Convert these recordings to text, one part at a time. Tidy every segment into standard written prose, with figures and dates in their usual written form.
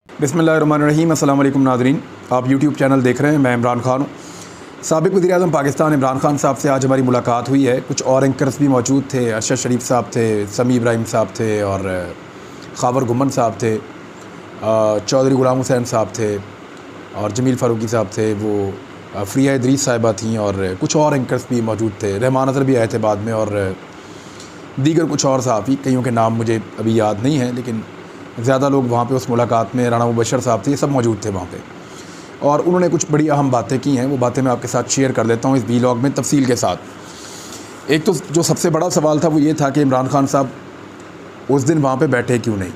बिस्मिल्लाहिर्रहमानिर्रहीम। अस्सलाम वालेकुम नाज़रीन, आप यूट्यूब चैनल देख रहे हैं। मैं इमरान ख़ान हूँ। साबिक़ वज़ीर-ए-आज़म पाकिस्तान इमरान ख़ान साहब से आज हमारी मुलाकात हुई है। कुछ और एंकर्स भी मौजूद थे। अरशद शरीफ साहब थे, समी इब्राहिम साहब थे और ख़ावर गुम्मन साहब थे, चौधरी ग़ुलाम हुसैन साहब थे और जमील फ़ारूकी साहब थे। वो फ़रिया इदरीस साहिबा थीं और कुछ और एंकर्स भी मौजूद थे। रहमान अज़हर भी आए थे बाद में और दीगर कुछ और सहाफ़ी, कईयों के नाम मुझे अभी याद नहीं है, लेकिन ज़्यादा लोग वहाँ पे उस मुलाकात में, राना मुबशर साहब थे, ये सब मौजूद थे वहाँ पे और उन्होंने कुछ बड़ी अहम बातें की हैं। वो बातें मैं आपके साथ शेयर कर लेता हूँ इस वीलॉग में तफसील के साथ। एक तो जो सबसे बड़ा सवाल था वो ये था कि इमरान ख़ान साहब उस दिन वहाँ पे बैठे क्यों नहीं।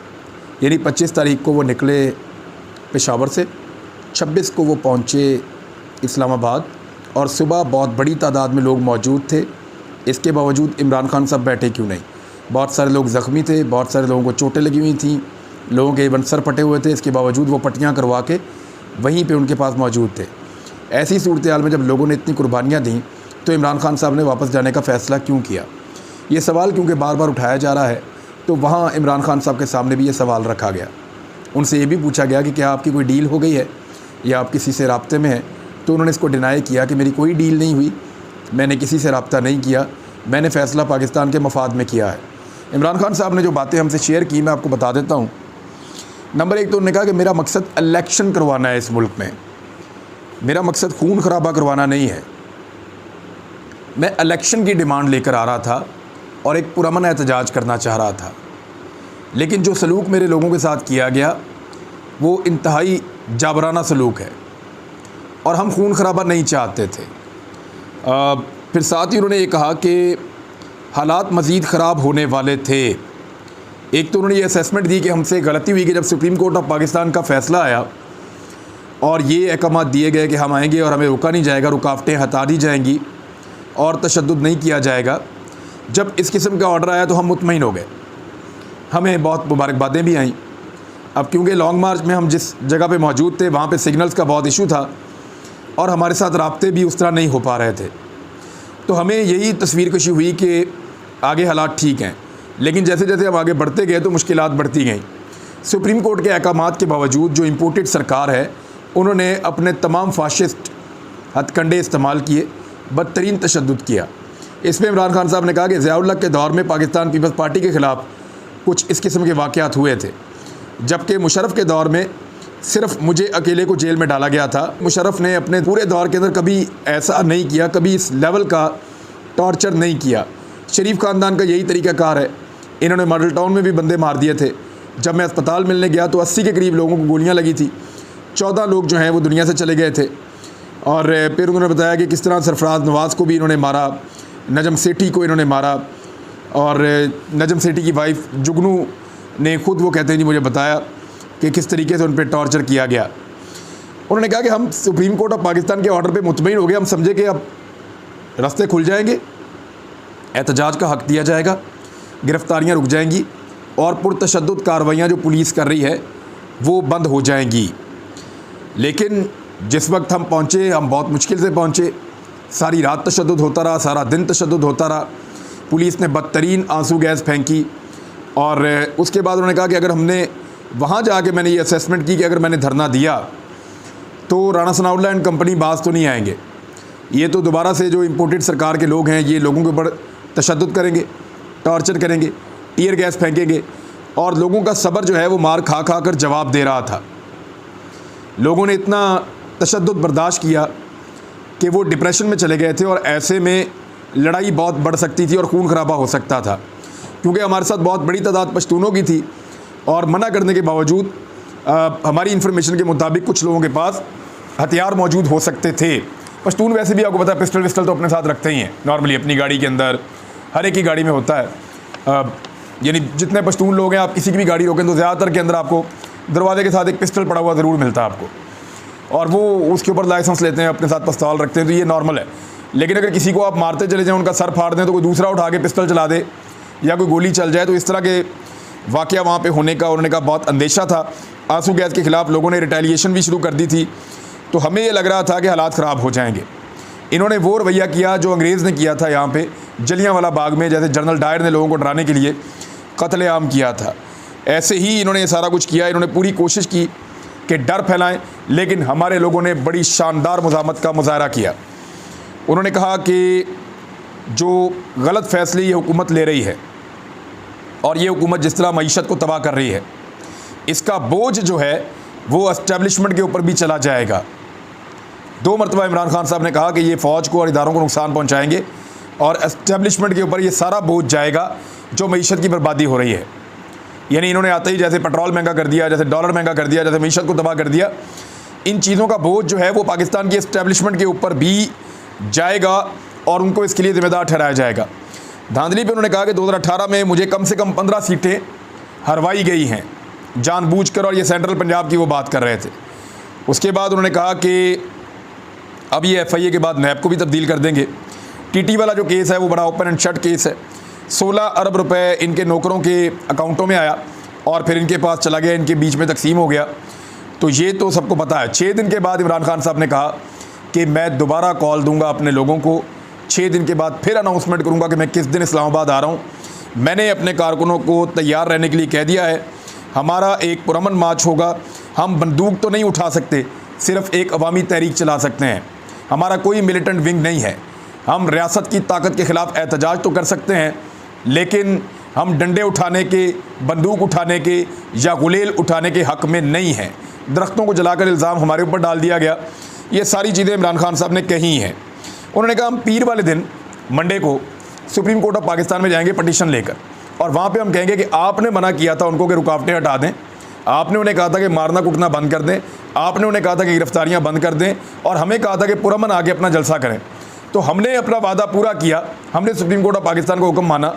यानी 25 तारीख को वो निकले पेशावर से, 26 को वो पहुँचे इस्लामाबाद और सुबह बहुत बड़ी तादाद में लोग मौजूद थे। इसके बावजूद इमरान ख़ान साहब बैठे क्यों नहीं। बहुत सारे लोग ज़ख्मी थे, बहुत सारे लोगों को चोटें लगी हुई थीं, लोगों के इवन सर फटे हुए थे। इसके बावजूद वो पट्टियाँ करवा के वहीं पे उनके पास मौजूद थे। ऐसी सूरत हाल में जब लोगों ने इतनी कुर्बानियाँ दी तो इमरान ख़ान साहब ने वापस जाने का फ़ैसला क्यों किया। ये सवाल क्योंकि बार बार उठाया जा रहा है, तो वहाँ इमरान ख़ान साहब के सामने भी ये सवाल रखा गया। उनसे ये भी पूछा गया कि क्या आपकी कोई डील हो गई है या आप किसी से राब्ते में हैं। तो उन्होंने इसको डिनाई किया कि मेरी कोई डील नहीं हुई, मैंने किसी से रब्ता नहीं किया, मैंने फ़ैसला पाकिस्तान के मफाद में किया है। इमरान ख़ान साहब ने जो बातें हमसे शेयर की मैं आपको बता देता हूँ। नंबर 1 तो उन्होंने कहा कि मेरा मकसद इलेक्शन करवाना है इस मुल्क में, मेरा मकसद खून खराबा करवाना नहीं है। मैं इलेक्शन की डिमांड लेकर आ रहा था और एक पुरअमन एहतजाज करना चाह रहा था, लेकिन जो सलूक मेरे लोगों के साथ किया गया वो इंतहाई जाबराना सलूक है और हम खून खराबा नहीं चाहते थे। फिर साथ ही उन्होंने ये कहा कि हालात मज़ीद ख़राब होने वाले थे। एक तो उन्होंने ये असेसमेंट दी कि हमसे गलती हुई कि जब सुप्रीम कोर्ट ऑफ पाकिस्तान का फ़ैसला आया और ये अहकामात दिए गए कि हम आएंगे और हमें रुका नहीं जाएगा, रुकावटें हटा दी जाएंगी और तशद्दुद नहीं किया जाएगा। जब इस किस्म का ऑर्डर आया तो हम मुतमईन हो गए, हमें बहुत मुबारकबादें भी आईं। अब क्योंकि लॉन्ग मार्च में हम जिस जगह पे मौजूद थे वहाँ पे सिग्नल्स का बहुत इशू था और हमारे साथ राब्ते भी उस तरह नहीं हो पा रहे थे, तो हमें यही तस्वीर कशी हुई कि आगे हालात ठीक हैं। लेकिन जैसे जैसे हम आगे बढ़ते गए तो मुश्किलात बढ़ती गईं। सुप्रीम कोर्ट के अहकामात के बावजूद जो इम्पोर्टेड सरकार है उन्होंने अपने तमाम फाशिस्ट हथकंडे इस्तेमाल किए, बदतरीन तशद्दुद किया। इसमें इमरान ख़ान साहब ने कहा कि ज़िया-उल-हक़ के दौर में पाकिस्तान पीपल्स पार्टी के ख़िलाफ़ कुछ इस किस्म के वाक़यात हुए थे, जबकि मुशर्रफ के दौर में सिर्फ मुझे अकेले को जेल में डाला गया था। मुशर्रफ ने अपने पूरे दौर के अंदर कभी ऐसा नहीं किया, कभी इस लेवल का टॉर्चर नहीं किया। शरीफ ख़ानदान का यही तरीक़ाकार है। इन्होंने मॉडल टाउन में भी बंदे मार दिए थे। जब मैं अस्पताल मिलने गया तो 80 के करीब लोगों को गोलियां लगी थी। 14 लोग जो हैं वो दुनिया से चले गए थे। और फिर उन्होंने बताया कि किस तरह सरफराज नवाज़ को भी इन्होंने मारा, नजम सेठी को इन्होंने मारा और नजम सेठी की वाइफ जुगनू ने खुद, वो कहते हैं जी, मुझे बताया कि किस तरीके से उन पर टॉर्चर किया गया। उन्होंने कहा कि हम सुप्रीम कोर्ट ऑफ पाकिस्तान के ऑर्डर पर मुतमईन हो गए, हम समझे कि अब रास्ते खुल जाएंगे, एहतजाज का हक़ दिया जाएगा, गिरफ़्तारियाँ रुक जाएंगी और पुरतशद्दुद कार्रवाइयाँ जो पुलिस कर रही है वो बंद हो जाएंगी। लेकिन जिस वक्त हम पहुँचे, हम बहुत मुश्किल से पहुँचे, सारी रात तशद्दुद होता रहा, सारा दिन तशद्दुद होता रहा। पुलिस ने बदतरीन आंसू गैस फेंकी और उसके बाद उन्होंने कहा कि अगर हमने वहाँ जाके मैंने ये असेसमेंट की कि अगर मैंने धरना दिया तो राना सनाउल्लाह एंड कंपनी बाज तो नहीं आएंगे, ये तो दोबारा से जो इम्पोर्टेड सरकार के लोग हैं ये लोगों के ऊपर तशद्दुद करेंगे, टॉर्चर करेंगे, टीयर गैस फेंकेंगे और लोगों का सब्र जो है वो मार खा खा कर जवाब दे रहा था। लोगों ने इतना तशद्दुद बर्दाश्त किया कि वो डिप्रेशन में चले गए थे और ऐसे में लड़ाई बहुत बढ़ सकती थी और खून खराबा हो सकता था, क्योंकि हमारे साथ बहुत बड़ी तादाद पश्तूनों की थी और मना करने के बावजूद हमारी इन्फॉर्मेशन के मुताबिक कुछ लोगों के पास हथियार मौजूद हो सकते थे। पश्तून वैसे भी आपको पता है पिस्टल विस्टल तो अपने साथ रखते ही हैं नॉर्मली, अपनी गाड़ी के अंदर, हर एक की गाड़ी में होता है। यानी जितने पश्तून लोग हैं, आप किसी की भी गाड़ी रोकें तो ज़्यादातर के अंदर आपको दरवाजे के साथ एक पिस्टल पड़ा हुआ ज़रूर मिलता है आपको, और वो उसके ऊपर लाइसेंस लेते हैं, अपने साथ पिस्तौल रखते हैं, तो ये नॉर्मल है। लेकिन अगर किसी को आप मारते चले जाएँ, उनका सर फाड़ दें तो कोई दूसरा उठा के पिस्टल चला दे या कोई गोली चल जाए, तो इस तरह के वाक़या वहाँ पर होने का उन्होंने कहा बहुत अंदेशा था। आंसू गैस के ख़िलाफ़ लोगों ने रिटेलिएशन भी शुरू कर दी थी, तो हमें ये लग रहा था कि हालात ख़राब हो जाएंगे। इन्होंने वो रवैया किया जो अंग्रेज़ ने किया था यहाँ पे जलियांवाला बाग में, जैसे जनरल डायर ने लोगों को डराने के लिए कत्लेआम किया था। ऐसे ही इन्होंने ये सारा कुछ किया। इन्होंने पूरी कोशिश की कि डर फैलाएं, लेकिन हमारे लोगों ने बड़ी शानदार मुज़ाहमत का मुजाहरा किया। उन्होंने कहा कि जो गलत फैसले ये हुकूमत ले रही है और ये हुकूमत जिस तरह मईशत को तबाह कर रही है, इसका बोझ जो है वो एस्टेब्लिशमेंट के ऊपर भी चला जाएगा। 2 मरतबा इमरान खान साहब ने कहा कि ये फ़ौज को और इदारों को नुकसान पहुंचाएंगे और एस्टेब्लिशमेंट के ऊपर ये सारा बोझ जाएगा जो मईशत की बर्बादी हो रही है। यानी इन्होंने आते ही जैसे पेट्रोल महंगा कर दिया, जैसे डॉलर महंगा कर दिया, जैसे मईशत को तबाह कर दिया, इन चीज़ों का बोझ जो है वो पाकिस्तान की एस्टेब्लिशमेंट के ऊपर भी जाएगा और उनको इसके लिए ज़िम्मेदार ठहराया जाएगा। धांधली पे उन्होंने कहा कि 2018 में मुझे कम से कम 15 सीटें हरवाई गई हैं जानबूझकर, और ये सेंट्रल पंजाब की वो बात कर रहे थे। उसके बाद उन्होंने कहा कि अब ये FIA के बाद नैब को भी तब्दील कर देंगे। TT वाला जो केस है वो बड़ा ओपन एंड शट केस है। 16 अरब रुपए इनके नौकरों के अकाउंटों में आया और फिर इनके पास चला गया, इनके बीच में तकसीम हो गया। तो ये तो सबको पता है। 6 दिन के बाद इमरान खान साहब ने कहा कि मैं दोबारा कॉल दूंगा अपने लोगों को, 6 दिन के बाद फिर अनाउंसमेंट करूंगा कि मैं किस दिन इस्लामाबाद आ रहा हूं। मैंने अपने कारकुनों को तैयार रहने के लिए कह दिया है। हमारा एक पुरअमन मार्च होगा। हम बंदूक तो नहीं उठा सकते, सिर्फ एक अवामी तहरीक चला सकते हैं। हमारा कोई मिलिटेंट विंग नहीं है। हम रियासत की ताकत के ख़िलाफ़ एहतजाज तो कर सकते हैं, लेकिन हम डंडे उठाने के, बंदूक उठाने के या गुलेल उठाने के हक़ में नहीं हैं। दरख्तों को जलाकर इल्ज़ाम हमारे ऊपर डाल दिया गया। ये सारी चीज़ें इमरान खान साहब ने कही हैं। उन्होंने कहा हम पीर वाले दिन मंडे को सुप्रीम कोर्ट ऑफ पाकिस्तान में जाएंगे पटिशन लेकर, और वहाँ पे हम कहेंगे कि आपने मना किया था उनको कि रुकावटें हटा दें, आपने उन्हें कहा था कि मारना कुटना बंद कर दें, आपने उन्हें कहा था कि गिरफ्तारियाँ बंद कर दें, और हमें कहा था कि पुरअमन आके अपना जलसा करें। तो हमने अपना वादा पूरा किया, हमने सुप्रीम कोर्ट ऑफ पाकिस्तान का हुक्म माना,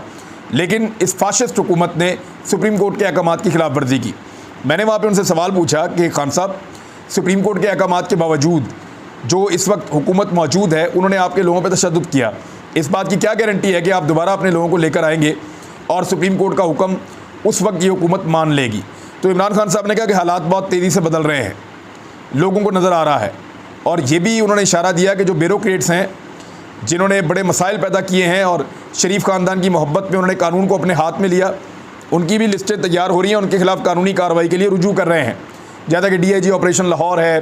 लेकिन इस फाशिस्ट हुकूमत ने सुप्रीम कोर्ट के अहकामात की खिलाफ वर्जी की। मैंने वहाँ पे उनसे सवाल पूछा कि खान साहब, सुप्रीम कोर्ट के अहकामात के बावजूद जो इस वक्त हुकूमत मौजूद है उन्होंने आपके लोगों पर तशद्दुद किया, इस बात की क्या गारंटी है कि आप दोबारा अपने लोगों को लेकर आएंगे और सुप्रीम कोर्ट का हुक्म उस वक्त ये हुकूमत मान लेगी? तो इमरान खान साहब ने कहा कि हालात बहुत तेज़ी से बदल रहे हैं, लोगों को नज़र आ रहा है। और ये भी उन्होंने इशारा दिया कि जो ब्यूरोक्रेट्स हैं जिन्होंने बड़े मसाइल पैदा किए हैं और शरीफ ख़ानदान की मोहब्बत में उन्होंने कानून को अपने हाथ में लिया, उनकी भी लिस्टें तैयार हो रही हैं, उनके खिलाफ कानूनी कार्रवाई के लिए रुजू कर रहे हैं। जैसा कि DIG ऑपरेशन लाहौर है,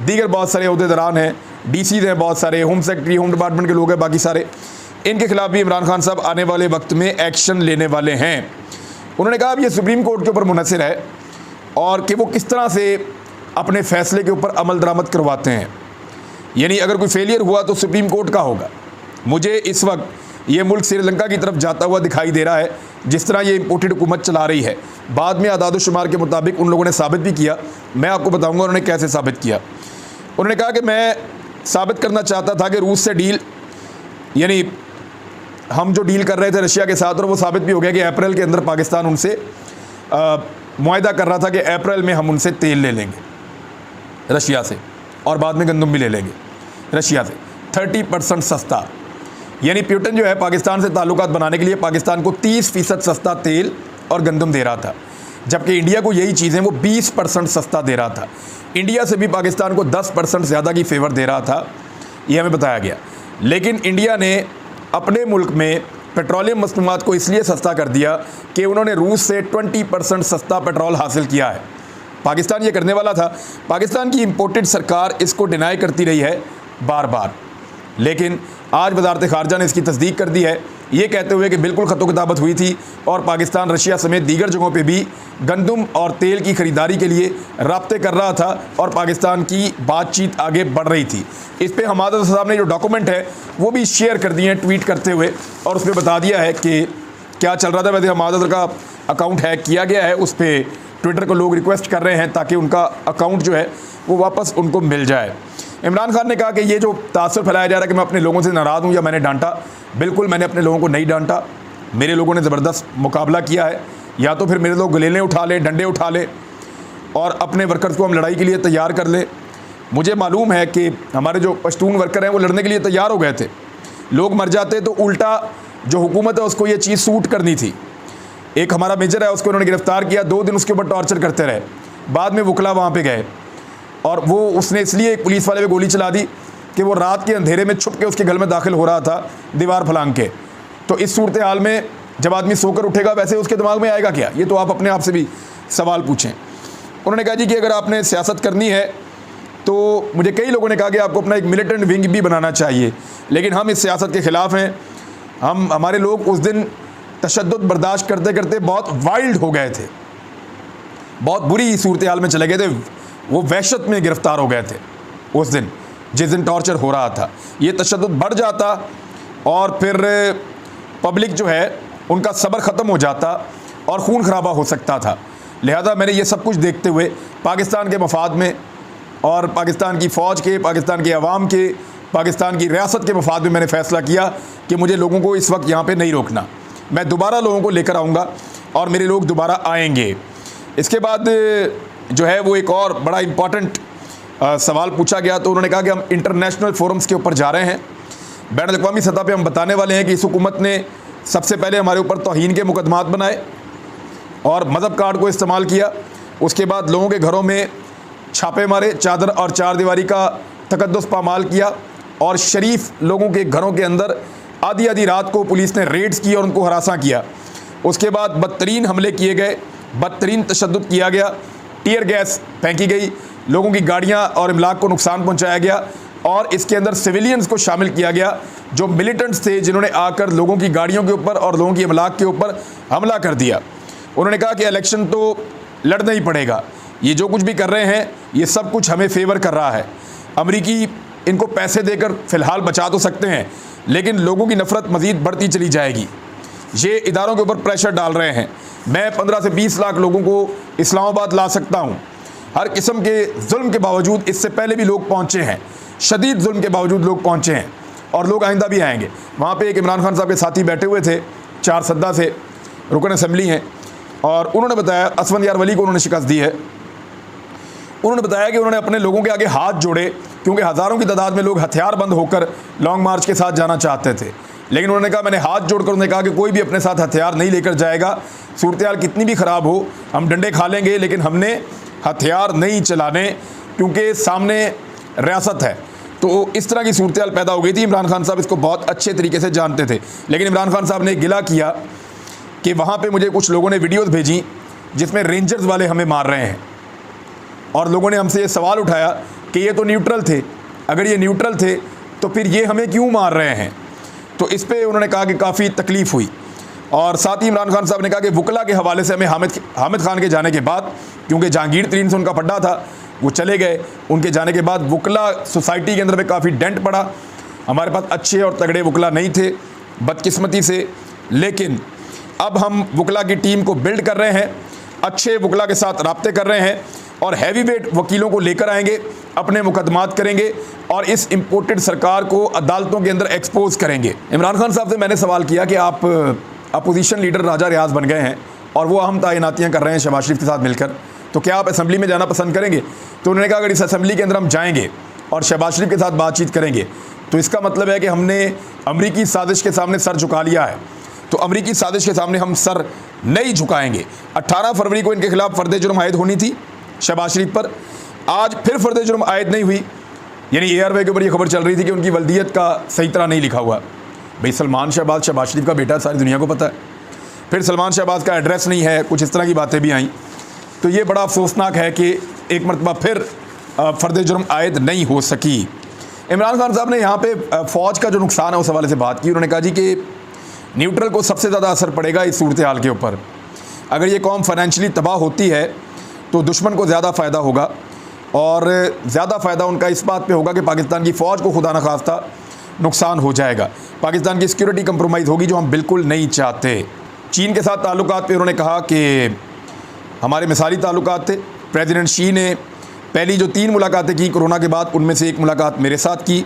दीगर बहुत सारे अहदेदारान हैं, DCs हैं, बहुत सारे होम सेक्रेटरी, होम डिपार्टमेंट के लोग हैं, बाकी सारे, इनके खिलाफ भी इमरान खान साहब आने वाले वक्त में एक्शन लेने वाले हैं। उन्होंने कहा अब ये सुप्रीम कोर्ट के ऊपर मुनहसर है और कि वो किस तरह से अपने फ़ैसले के ऊपर अमल दरामद करवाते हैं। यानी अगर कोई फेलियर हुआ तो सुप्रीम कोर्ट का होगा। मुझे इस वक्त ये मुल्क श्रीलंका की तरफ जाता हुआ दिखाई दे रहा है, जिस तरह ये इम्पोर्टेड हुकूमत चला रही है। बाद में आदाद शुमार के मुताबिक उन लोगों ने साबित भी किया, मैं आपको बताऊंगा उन्होंने कैसे साबित किया। उन्होंने कहा कि मैं साबित करना चाहता था कि रूस से डील, यानी हम जो डील कर रहे थे रशिया के साथ, और वो साबित भी हो गया कि अप्रैल के अंदर पाकिस्तान उनसे मुआहदा कर रहा था कि अप्रैल में हम उनसे तेल ले लेंगे रशिया से, और बाद में गंदम भी ले लेंगे रशिया से 30% सस्ता। यानी पुतिन जो है पाकिस्तान से ताल्लुकात बनाने के लिए पाकिस्तान को 30% सस्ता तेल और गंदम दे रहा था, जबकि इंडिया को यही चीज़ें वो 20% सस्ता दे रहा था। इंडिया से भी पाकिस्तान को 10% ज़्यादा की फेवर दे रहा था, ये हमें बताया गया। लेकिन इंडिया ने अपने मुल्क में पेट्रोलियम मसनूआत को इसलिए सस्ता कर दिया कि उन्होंने रूस से 20% सस्ता पेट्रोल हासिल किया है। पाकिस्तान ये करने वाला था, पाकिस्तान की इम्पोर्टेड सरकार इसको डिनाई करती रही है बार बार, लेकिन आज वज़ारत ख़ारजा ने इसकी तस्दीक कर दी है, ये कहते हुए कि बिल्कुल ख़तो किताबत हुई थी और पाकिस्तान रशिया समेत दीगर जगहों पे भी गंदम और तेल की ख़रीदारी के लिए राब्ते कर रहा था और पाकिस्तान की बातचीत आगे बढ़ रही थी। इस पर हमाद साहब ने जो डॉक्यूमेंट है वो भी शेयर कर दिए हैं ट्वीट करते हुए, और उसमें बता दिया है कि क्या चल रहा था। वैसे हमाद का अकाउंट हैक किया गया है, उस पर ट्विटर को लोग रिक्वेस्ट कर रहे हैं ताकि उनका अकाउंट जो है वो वापस उनको मिल जाए। इमरान खान ने कहा कि ये जो तासुर फैलाया जा रहा है कि मैं अपने लोगों से नाराज़ हूँ या मैंने डांटा, बिल्कुल मैंने अपने लोगों को नहीं डांटा। मेरे लोगों ने ज़बरदस्त मुकाबला किया है, या तो फिर मेरे लोग गलेलें उठा लें, डंडे उठा लें और अपने वर्कर्स को हम लड़ाई के लिए तैयार कर लें। मुझे मालूम है कि हमारे जो पश्तून वर्कर हैं वो लड़ने के लिए तैयार हो गए थे, लोग मर जाते तो उल्टा जो हुकूमत है उसको ये चीज़ सूट करनी थी। एक हमारा मेजर है, उसको उन्होंने गिरफ़्तार किया, 2 दिन उसके ऊपर टॉर्चर करते रहे, बाद में वकला वहाँ पे गए और वो उसने इसलिए एक पुलिस वाले पे गोली चला दी कि वो रात के अंधेरे में छुप के उसके घर में दाखिल हो रहा था दीवार फलांग के। तो इस सूरत हाल में जब आदमी सोकर उठेगा वैसे उसके दिमाग में आएगा क्या, ये तो आप अपने आप से भी सवाल पूछें। उन्होंने कहा जी कि अगर आपने सियासत करनी है तो मुझे कई लोगों ने कहा कि आपको अपना एक मिलिटेंट विंग भी बनाना चाहिए, लेकिन हम इस सियासत के ख़िलाफ़ हैं। हमारे लोग उस दिन तशद्दुद बर्दाश्त करते करते बहुत वाइल्ड हो गए थे, बहुत बुरी सूरत हाल में चले गए थे, वो वहशत में गिरफ़्तार हो गए थे उस दिन, जिस दिन टॉर्चर हो रहा था। ये तशद्दुद बढ़ जाता और फिर पब्लिक जो है उनका सब्र ख़त्म हो जाता और खून खराबा हो सकता था। लिहाजा मैंने ये सब कुछ देखते हुए पाकिस्तान के मफाद में और पाकिस्तान की फ़ौज के, पाकिस्तान की आवाम के, पाकिस्तान की रियासत के मफाद में मैंने फ़ैसला किया कि मुझे लोगों को इस वक्त यहाँ पे नहीं रोकना। मैं दोबारा लोगों को लेकर आऊँगा और मेरे लोग दोबारा आएंगे। इसके बाद जो है वो एक और बड़ा इम्पॉर्टेंट सवाल पूछा गया, तो उन्होंने कहा कि हम इंटरनेशनल फोरम्स के ऊपर जा रहे हैं, बैन अल-अक़वामी सतह पे हम बताने वाले हैं कि इस हुकूमत ने सबसे पहले हमारे ऊपर तौहीन के मुकदमात बनाए और मज़हब कार्ड को इस्तेमाल किया। उसके बाद लोगों के घरों में छापे मारे, चादर और चार दीवारी का तकद्दुस पामाल किया और शरीफ लोगों के घरों के अंदर आधी आधी रात को पुलिस ने रेड्स की और उनको हरासा किया। उसके बाद बदतरीन हमले किए गए, बदतरीन तशद्दुद किया गया, टीयर गैस फेंकी गई, लोगों की गाड़ियाँ और इमलाक को नुकसान पहुँचाया गया और इसके अंदर सिविलियंस को शामिल किया गया जो मिलिटेंट्स थे, जिन्होंने आकर लोगों की गाड़ियों के ऊपर और लोगों की इमलाक के ऊपर हमला कर दिया। उन्होंने कहा कि इलेक्शन तो लड़ना ही पड़ेगा, ये जो कुछ भी कर रहे हैं ये सब कुछ हमें फेवर कर रहा है। अमरीकी इनको पैसे देकर फ़िलहाल बचा तो सकते हैं, लेकिन लोगों की नफ़रत मज़ीद बढ़ती चली जाएगी। ये इदारों के ऊपर प्रेशर डाल रहे हैं। मैं 15 से 20 लाख लोगों को इस्लामाबाद ला सकता हूँ। हर किस्म के जुल्म के बावजूद इससे पहले भी लोग पहुँचे हैं, शदीद जुल्म के बावजूद लोग पहुँचे हैं और लोग आइंदा भी आएंगे। वहाँ पे एक इमरान खान साहब के साथी बैठे हुए थे, 4 सद्दा से रुकन असम्बली हैं, और उन्होंने बताया, असफंदियार वली को उन्होंने शिकस्त दी है। उन्होंने बताया कि उन्होंने अपने लोगों के आगे हाथ जोड़े क्योंकि हज़ारों की तादाद में लोग हथियार बंद होकर लॉन्ग मार्च के साथ जाना चाहते थे, लेकिन उन्होंने कहा, मैंने हाथ जोड़कर उन्होंने कहा कि कोई भी अपने साथ हथियार नहीं लेकर जाएगा, सूरत हाल कितनी भी ख़राब हो, हम डंडे खा लेंगे लेकिन हमने हथियार नहीं चलाने क्योंकि सामने रियासत है। तो इस तरह की सूरत हाल पैदा हो गई थी। इमरान खान साहब इसको बहुत अच्छे तरीके से जानते थे, लेकिन इमरान खान साहब ने गिला किया कि वहाँ पे मुझे कुछ लोगों ने वीडियोस भेजी जिसमें रेंजर्स वाले हमें मार रहे हैं और लोगों ने हमसे ये सवाल उठाया कि ये तो न्यूट्रल थे, अगर ये न्यूट्रल थे तो फिर ये हमें क्यों मार रहे हैं। तो इस पे उन्होंने कहा कि काफ़ी तकलीफ़ हुई। और साथ ही इमरान खान साहब ने कहा कि वकला के हवाले से हमें हामिद खान के जाने के बाद, क्योंकि जहांगीर तरीन से उनका पड्डा था, वो चले गए, उनके जाने के बाद वकला सोसाइटी के अंदर में काफ़ी डेंट पड़ा। हमारे पास अच्छे और तगड़े वकला नहीं थे बदकिस्मती से, लेकिन अब हम वकला की टीम को बिल्ड कर रहे हैं, अच्छे वकला के साथ राब्ते कर रहे हैं और हैवी वेट वकीलों को लेकर आएंगे, अपने मुकदमात करेंगे और इस इम्पोर्टेड सरकार को अदालतों के अंदर एक्सपोज करेंगे। इमरान खान साहब से मैंने सवाल किया कि आप अपोजिशन लीडर राजा रियाज बन गए हैं और वो अहम तैनातियाँ कर रहे हैं शहबाज शरीफ के साथ मिलकर, तो क्या आप असम्बली में जाना पसंद करेंगे। तो उन्होंने कहा, अगर इस असम्बली के अंदर हम जाएंगे और शहबाज शरीफ के साथ बातचीत करेंगे तो इसका मतलब है कि हमने अमरीकी साजिश के सामने सर झुका लिया है। तो अमरीकी साजिश के सामने हम सर नहीं झुकाएंगे। 18 फरवरी को इनके खिलाफ फ़र्द जुर्म आयद होनी थी शहबाज शरीफ पर, आज फिर फ़र्द जुर्म आयद नहीं हुई, यानी एयरवे के ऊपर ये खबर चल रही थी कि उनकी वल्दियत का सही तरह नहीं लिखा हुआ। भाई सलमान शहबाज शहबाज शरीफ का बेटा, सारी दुनिया को पता है। फिर सलमान शहबाज का एड्रेस नहीं है, कुछ इस तरह की बातें भी आईं। तो ये बड़ा अफसोसनाक है कि एक मरतबा फिर फ़र्द जुर्म आयद नहीं हो सकी। इमरान खान साहब ने यहाँ पे फ़ौज का जो नुकसान है उस हवाले से बात की। उन्होंने कहा जी कि न्यूट्रल को सबसे ज़्यादा असर पड़ेगा इस सूरत हाल के ऊपर। अगर ये कौम फाइनेंशियली तबाह होती है तो दुश्मन को ज़्यादा फ़ायदा होगा और ज़्यादा फ़ायदा उनका इस बात पे होगा कि पाकिस्तान की फ़ौज को खुदा न खास्ता नुकसान हो जाएगा, पाकिस्तान की सिक्योरिटी कंप्रोमाइज़ होगी, जो हम बिल्कुल नहीं चाहते। चीन के साथ ताल्लुकात पे उन्होंने कहा कि हमारे मिसाली ताल्लुकात थे। प्रेसिडेंट शी ने पहली जो 3 मुलाकातें की कोरोना के बाद, उनमें से एक मुलाकात मेरे साथ की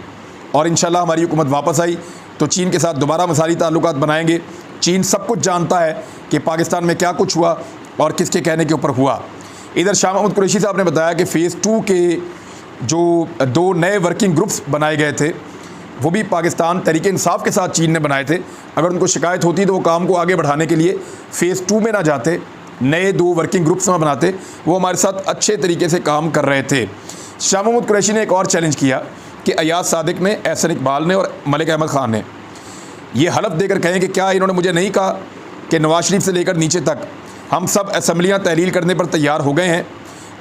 और इंशाल्लाह हमारी हुकूमत वापस आई तो चीन के साथ दोबारा मिसाली ताल्लुकात बनाएंगे। चीन सब कुछ जानता है कि पाकिस्तान में क्या कुछ हुआ और किसके कहने के ऊपर हुआ। इधर शाह महमूद कुरैशी साहब ने बताया कि फ़ेज़ 2 के जो 2 नए वर्किंग ग्रुप्स बनाए गए थे वो भी पाकिस्तान तहरीक इंसाफ के साथ चीन ने बनाए थे। अगर उनको शिकायत होती तो वो काम को आगे बढ़ाने के लिए फ़ेज़ 2 में ना जाते, नए 2 वर्किंग ग्रुप्स में बनाते, वो हमारे साथ अच्छे तरीके से काम कर रहे थे। शाह महमूद कुरैशी ने एक और चैलेंज किया कि अयाज सादिक ने, एहसन इकबाल ने और मलिक अहमद ख़ान ने ये हलफ देकर कहें कि क्या इन्होंने मुझे नहीं कहा कि नवाज शरीफ से लेकर नीचे तक हम सब असम्बलियाँ तहलील करने पर तैयार हो गए हैं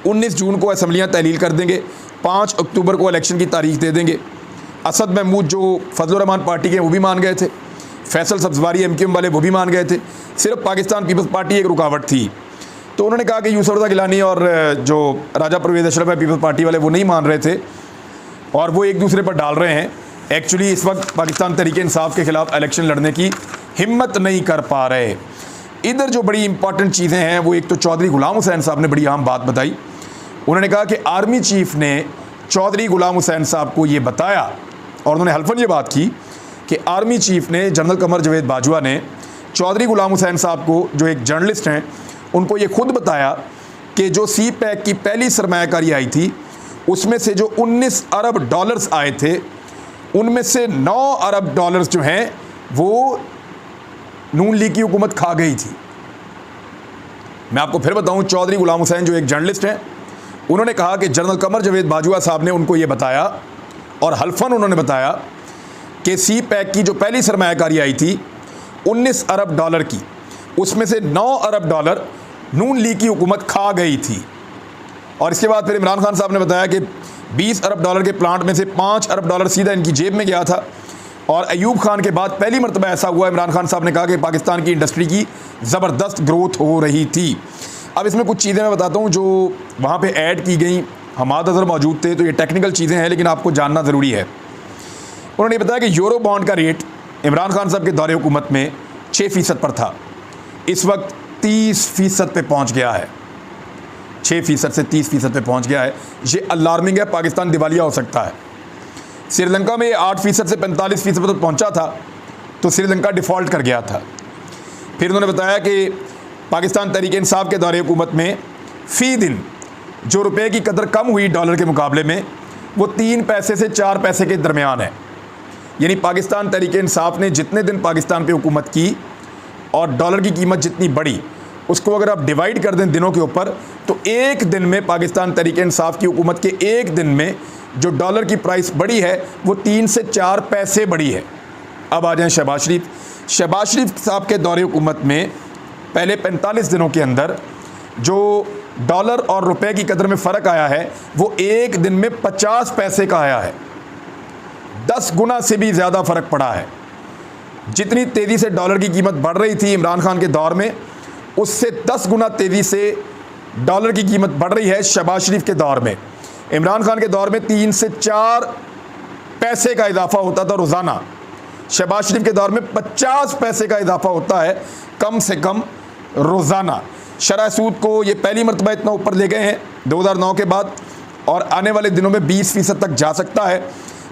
19 जून को असम्बलियाँ तहलील कर देंगे, 5 अक्टूबर को इलेक्शन की तारीख दे देंगे। असद महमूद जो फजलुर रहमान पार्टी के वो भी मान गए थे, फैसल सब्जवारी MQM वाले वो भी मान गए थे, सिर्फ पाकिस्तान पीपल्स पार्टी एक रुकावट थी। तो उन्होंने कहा कि यूसुफ रज़ा गिलानी और जो राजा परवेज़ अशरफ है पीपल्स पार्टी वाले वो नहीं मान रहे थे और वो एक दूसरे पर डाल रहे हैं। एक्चुअली इस वक्त पाकिस्तान तहरीक इंसाफ के ख़िलाफ़ इलेक्शन लड़ने की हिम्मत नहीं कर पा रहे। इधर जो बड़ी इंपॉर्टेंट चीज़ें हैं वो एक तो चौधरी गुलाम हुसैन साहब ने बड़ी अहम बात बताई। उन्होंने कहा कि आर्मी चीफ़ ने चौधरी गुलाम हुसैन साहब को ये बताया और उन्होंने हल्फन ये बात की कि आर्मी चीफ़ ने जनरल कमर जावेद बाजवा ने चौधरी गुलाम हुसैन साहब को, जो एक जर्नलिस्ट हैं, उनको ये खुद बताया कि जो CPEC की पहली सरमायाकारी आई थी उसमें से जो 19 अरब डॉलर्स आए थे उनमें से 9 अरब डॉलर्स जो हैं वो नून लीग की हुकूमत खा गई थी। मैं आपको फिर बताऊं, चौधरी गुलाम हुसैन जो एक जर्नलिस्ट हैं, उन्होंने कहा कि जनरल कमर जावेद बाजवा साहब ने उनको ये बताया और हल्फन उन्होंने बताया कि CPEC की जो पहली सरमायाकारी आई थी 19 अरब डॉलर की, उसमें से 9 अरब डॉलर नून लीग की हुकूमत खा गई थी। और इसके बाद फिर इमरान खान साहब ने बताया कि 20 अरब डॉलर के प्लांट में से 5 अरब डॉलर सीधा इनकी जेब में गया था। और अयूब खान के बाद पहली मरतबा ऐसा हुआ, इमरान खान साहब ने कहा कि पाकिस्तान की इंडस्ट्री की ज़बरदस्त ग्रोथ हो रही थी। अब इसमें कुछ चीज़ें मैं बताता हूँ जो वहाँ पे ऐड की गई। हमाद अज़हर मौजूद थे, तो ये टेक्निकल चीज़ें हैं लेकिन आपको जानना ज़रूरी है। उन्होंने बताया कि यूरो बॉन्ड का रेट इमरान खान साहब के दौरे हुकूमत में 6% पर था, इस वक्त 30% पे पहुँच गया है। 6% से 30% पे पहुँच गया है। ये अलार्मिंग है, पाकिस्तान दिवालिया हो सकता है। श्रीलंका में 8% से 45% पर पहुँचा था तो श्रीलंका डिफ़ॉल्ट कर गया था। फिर उन्होंने बताया कि पाकिस्तान तहरीक इंसाफ के दौरे हुकूमत में फ़ी दिन जो रुपए की कदर कम हुई डॉलर के मुकाबले में वो 3 पैसे से 4 पैसे के दरमियान है। यानी पाकिस्तान तहरीक इंसाफ ने जितने दिन पाकिस्तान पे हुकूमत की और डॉलर की कीमत जितनी बढ़ी, उसको अगर आप डिवाइड कर दें दिनों के ऊपर, तो एक दिन में पाकिस्तान तहरीक इंसाफ की हुकूमत के एक दिन में जो डॉलर की प्राइस बढ़ी है वो 3 से 4 पैसे बढ़ी है। अब आ जाएँ शहबाज शरीफ। शहबाज शरीफ साहब के दौरे हुकूमत में पहले 45 दिनों के अंदर जो डॉलर और रुपए की कदर में फ़र्क आया है वो एक दिन में 50 पैसे का आया है। 10 गुना से भी ज़्यादा फ़र्क पड़ा है। जितनी तेज़ी से डॉलर की कीमत बढ़ रही थी इमरान खान के दौर में, उससे 10 गुना तेज़ी से डॉलर की कीमत बढ़ रही है शहबाज शरीफ के दौर में। इमरान खान के दौर में 3 से 4 पैसे का इजाफा होता था रोज़ाना। शहबाज शरीफ के दौर में 50 पैसे का इजाफा होता है कम से कम रोज़ाना। शरह सूद को ये पहली मरतबा इतना ऊपर ले गए हैं 2009 के बाद और आने वाले दिनों में 20% तक जा सकता है।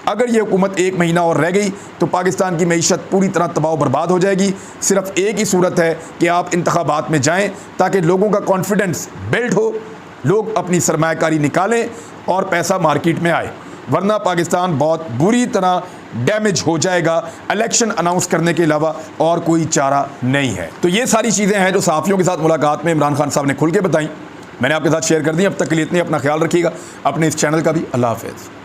अगर ये हुकूमत 1 महीना और रह गई तो पाकिस्तान की मईशत पूरी तरह तबाह बर्बाद हो जाएगी। सिर्फ एक ही सूरत है कि आप इंतखाबात में जाएं ताकि लोगों का कॉन्फिडेंस बिल्ड हो, लोग अपनी सरमायाकारी निकालें और पैसा मार्केट में आए, वरना पाकिस्तान बहुत बुरी तरह डैमेज हो जाएगा। इलेक्शन अनाउंस करने के अलावा और कोई चारा नहीं है। तो ये सारी चीज़ें हैं जो सहाफ़ियों के साथ मुलाकात में इमरान खान साहब ने खुल के बताई। मैंने आपके साथ शेयर कर दी। अब तक के लिए इतने, अपना ख्याल रखिएगा, अपने इस चैनल का भी। अल्लाह हाफ़िज़।